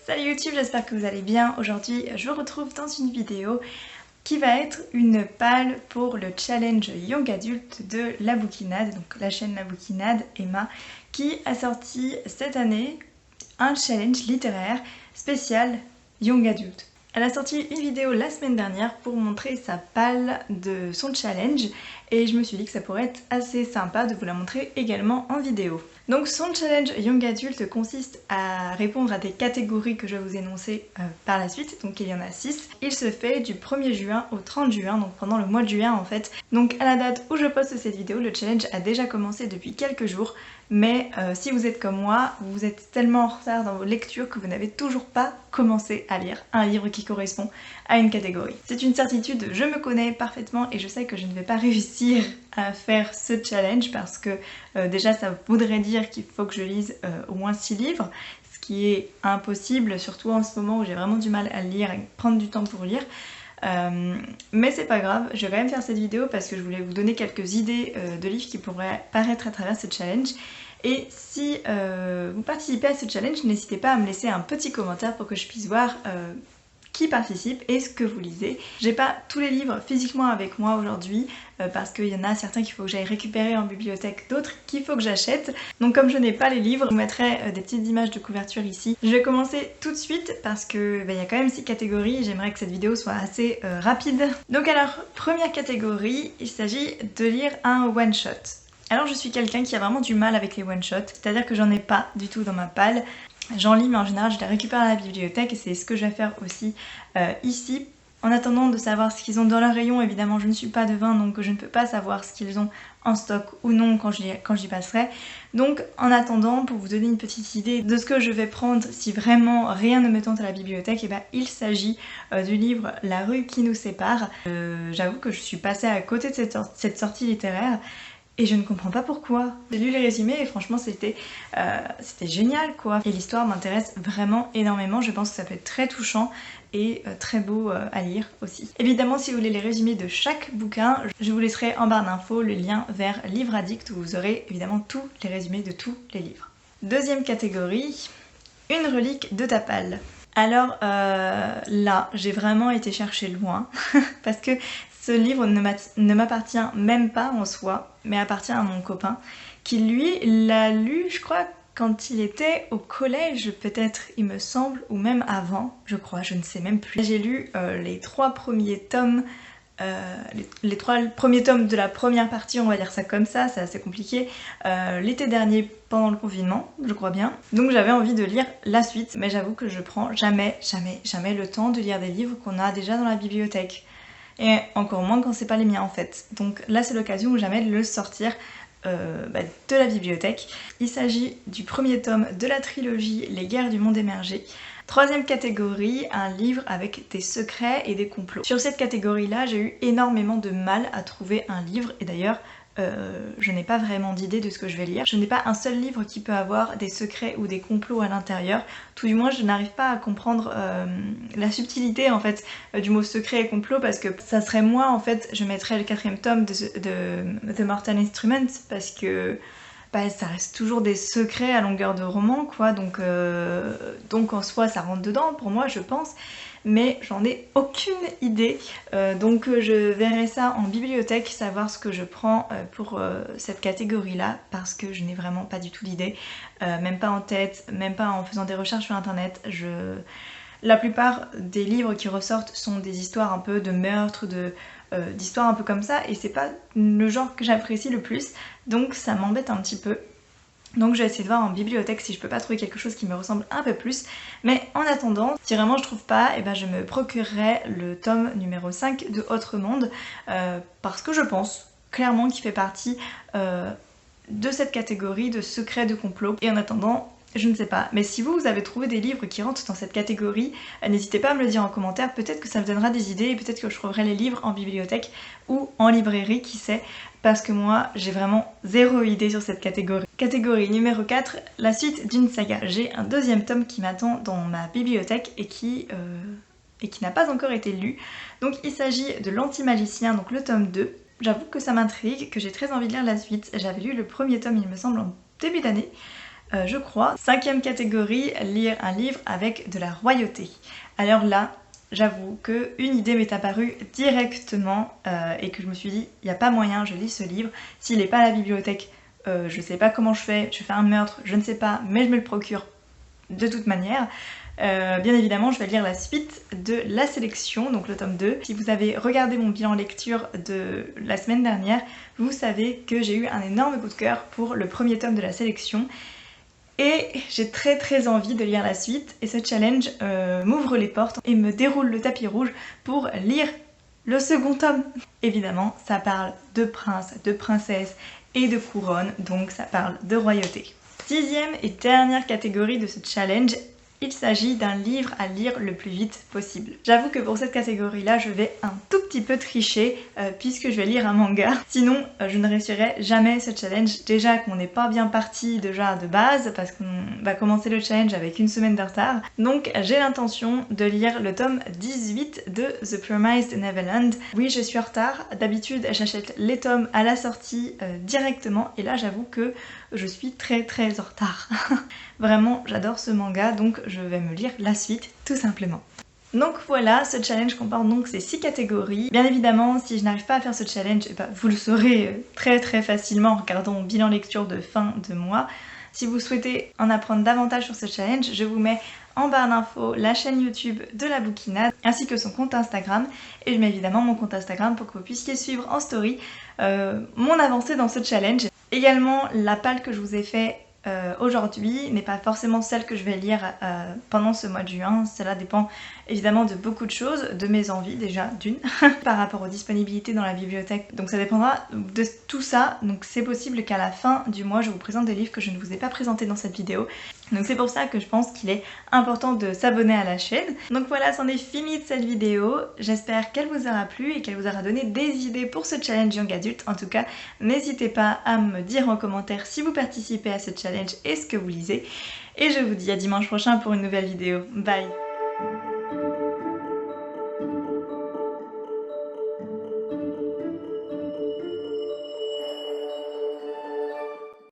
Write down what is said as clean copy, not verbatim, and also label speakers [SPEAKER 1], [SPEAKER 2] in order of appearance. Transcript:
[SPEAKER 1] Salut YouTube, j'espère que vous allez bien. Aujourd'hui, je vous retrouve dans une vidéo qui va être une palle pour le challenge Young Adult de La Bouquinade, donc la chaîne La Bouquinade, Emma, qui a sorti cette année un challenge littéraire spécial Young Adult. Elle a sorti une vidéo la semaine dernière pour montrer sa palle de son challenge et je me suis dit que ça pourrait être assez sympa de vous la montrer également en vidéo. Donc son challenge Young Adult consiste à répondre à des catégories que je vais vous énoncer par la suite, donc il y en a 6. Il se fait du 1er juin au 30 juin, donc pendant le mois de juin en fait. Donc à la date où je poste cette vidéo, le challenge a déjà commencé depuis quelques jours, mais si vous êtes comme moi, vous êtes tellement en retard dans vos lectures que vous n'avez toujours pas commencé à lire un livre qui correspond à une catégorie. C'est une certitude, je me connais parfaitement et je sais que je ne vais pas réussir à faire ce challenge parce que déjà ça voudrait dire qu'il faut que je lise au moins 6 livres, ce qui est impossible, surtout en ce moment où j'ai vraiment du mal à lire et prendre du temps pour lire. Mais c'est pas grave, je vais quand même faire cette vidéo parce que je voulais vous donner quelques idées de livres qui pourraient paraître à travers ce challenge. Et si vous participez à ce challenge, n'hésitez pas à me laisser un petit commentaire pour que je puisse voir qui participe et ce que vous lisez. J'ai pas tous les livres physiquement avec moi aujourd'hui parce qu'il y en a certains qu'il faut que j'aille récupérer en bibliothèque, d'autres qu'il faut que j'achète. Donc comme je n'ai pas les livres, je vous mettrai des petites images de couverture ici. Je vais commencer tout de suite parce que y a quand même 6 catégories et j'aimerais que cette vidéo soit assez rapide. Donc alors, première catégorie, il s'agit de lire un one-shot. Alors je suis quelqu'un qui a vraiment du mal avec les one-shots, c'est-à-dire que j'en ai pas du tout dans ma palle. J'en lis mais en général je les récupère à la bibliothèque et c'est ce que je vais faire aussi ici. En attendant de savoir ce qu'ils ont dans leur rayon, évidemment je ne suis pas devin donc je ne peux pas savoir ce qu'ils ont en stock ou non quand j'y passerai. Donc en attendant, pour vous donner une petite idée de ce que je vais prendre si vraiment rien ne me tente à la bibliothèque, il s'agit du livre La rue qui nous sépare. J'avoue que je suis passée à côté de cette sortie littéraire. Et je ne comprends pas pourquoi. J'ai lu les résumés et franchement c'était génial quoi. Et l'histoire m'intéresse vraiment énormément, je pense que ça peut être très touchant et très beau à lire aussi. Évidemment si vous voulez les résumés de chaque bouquin, je vous laisserai en barre d'infos le lien vers Livre Addict où vous aurez évidemment tous les résumés de tous les livres. Deuxième catégorie, une relique de ta palle. Alors là, j'ai vraiment été chercher loin parce que ce livre ne m'appartient même pas en soi, mais appartient à mon copain qui lui l'a lu, je crois, quand il était au collège peut-être, il me semble, ou même avant, je crois, je ne sais même plus. J'ai lu les 3 premiers tomes, les 3 premiers tomes de la première partie, on va dire ça comme ça, c'est assez compliqué, l'été dernier pendant le confinement, je crois bien. Donc j'avais envie de lire la suite, mais j'avoue que je prends jamais le temps de lire des livres qu'on a déjà dans la bibliothèque. Et encore moins quand c'est pas les miens en fait. Donc là c'est l'occasion ou jamais de le sortir de la bibliothèque. Il s'agit du 1er tome de la trilogie Les guerres du monde émergé. 3e catégorie, un livre avec des secrets et des complots. Sur cette catégorie là j'ai eu énormément de mal à trouver un livre et d'ailleurs je n'ai pas vraiment d'idée de ce que je vais lire. Je n'ai pas un seul livre qui peut avoir des secrets ou des complots à l'intérieur. Tout du moins je n'arrive pas à comprendre la subtilité en fait du mot secret et complot parce que ça serait moi en fait, je mettrais le 4e tome de The Mortal Instruments parce que ça reste toujours des secrets à longueur de roman quoi, donc en soi ça rentre dedans pour moi je pense. Mais j'en ai aucune idée, donc je verrai ça en bibliothèque, savoir ce que je prends pour cette catégorie là, parce que je n'ai vraiment pas du tout d'idée, même pas en tête, même pas en faisant des recherches sur internet. La plupart des livres qui ressortent sont des histoires un peu de meurtre, d'histoires un peu comme ça, et c'est pas le genre que j'apprécie le plus, donc ça m'embête un petit peu. Donc je vais essayer de voir en bibliothèque si je peux pas trouver quelque chose qui me ressemble un peu plus. Mais en attendant, si vraiment je trouve pas, je me procurerai le tome numéro 5 de Autre Monde parce que je pense clairement qu'il fait partie de cette catégorie de secrets de complot. Et en attendant, je ne sais pas. Mais si vous avez trouvé des livres qui rentrent dans cette catégorie, n'hésitez pas à me le dire en commentaire. Peut-être que ça me donnera des idées et peut-être que je trouverai les livres en bibliothèque ou en librairie, qui sait. Parce que moi, j'ai vraiment zéro idée sur cette catégorie. Catégorie numéro 4, la suite d'une saga. J'ai un 2e tome qui m'attend dans ma bibliothèque et qui n'a pas encore été lu. Donc il s'agit de L'Anti-Magicien, donc le tome 2. J'avoue que ça m'intrigue, que j'ai très envie de lire la suite. J'avais lu le 1er tome, il me semble, en début d'année. je crois. 5e catégorie, lire un livre avec de la royauté. Alors là, j'avoue qu'une idée m'est apparue directement et que je me suis dit, il n'y a pas moyen, je lis ce livre. S'il n'est pas à la bibliothèque, je sais pas comment je fais un meurtre, je ne sais pas, mais je me le procure de toute manière. Bien évidemment, je vais lire la suite de la sélection, donc le tome 2. Si vous avez regardé mon bilan lecture de la semaine dernière, vous savez que j'ai eu un énorme coup de cœur pour le premier tome de la sélection. Et j'ai très envie de lire la suite, et ce challenge m'ouvre les portes et me déroule le tapis rouge pour lire le second tome. Évidemment, ça parle de princes, de princesses et de couronnes, donc ça parle de royauté. 6e et dernière catégorie de ce challenge, il s'agit d'un livre à lire le plus vite possible. J'avoue que pour cette catégorie-là, je vais un tout petit peu tricher puisque je vais lire un manga. Sinon, je ne réussirai jamais ce challenge. Déjà qu'on n'est pas bien parti déjà de base parce qu'on va commencer le challenge avec une semaine de retard. Donc j'ai l'intention de lire le tome 18 de The Promised Neverland. Oui, je suis en retard. D'habitude, j'achète les tomes à la sortie directement et là, j'avoue que je suis très en retard. Vraiment, j'adore ce manga, donc je vais me lire la suite, tout simplement. Donc voilà, ce challenge comporte donc ces 6 catégories. Bien évidemment, si je n'arrive pas à faire ce challenge, vous le saurez très facilement en regardant mon bilan lecture de fin de mois. Si vous souhaitez en apprendre davantage sur ce challenge, je vous mets en barre d'infos la chaîne YouTube de la Bouquinade ainsi que son compte Instagram, et je mets évidemment mon compte Instagram pour que vous puissiez suivre en story mon avancée dans ce challenge. Également, la palle que je vous ai fait aujourd'hui n'est pas forcément celle que je vais lire pendant ce mois de juin. Cela dépend évidemment de beaucoup de choses, de mes envies déjà d'une, par rapport aux disponibilités dans la bibliothèque. Donc ça dépendra de tout ça. Donc c'est possible qu'à la fin du mois je vous présente des livres que je ne vous ai pas présentés dans cette vidéo. Donc c'est pour ça que je pense qu'il est important de s'abonner à la chaîne. Donc voilà, c'en est fini de cette vidéo. J'espère qu'elle vous aura plu et qu'elle vous aura donné des idées pour ce challenge Young Adult. En tout cas, n'hésitez pas à me dire en commentaire si vous participez à ce challenge et ce que vous lisez. Et je vous dis à dimanche prochain pour une nouvelle vidéo. Bye!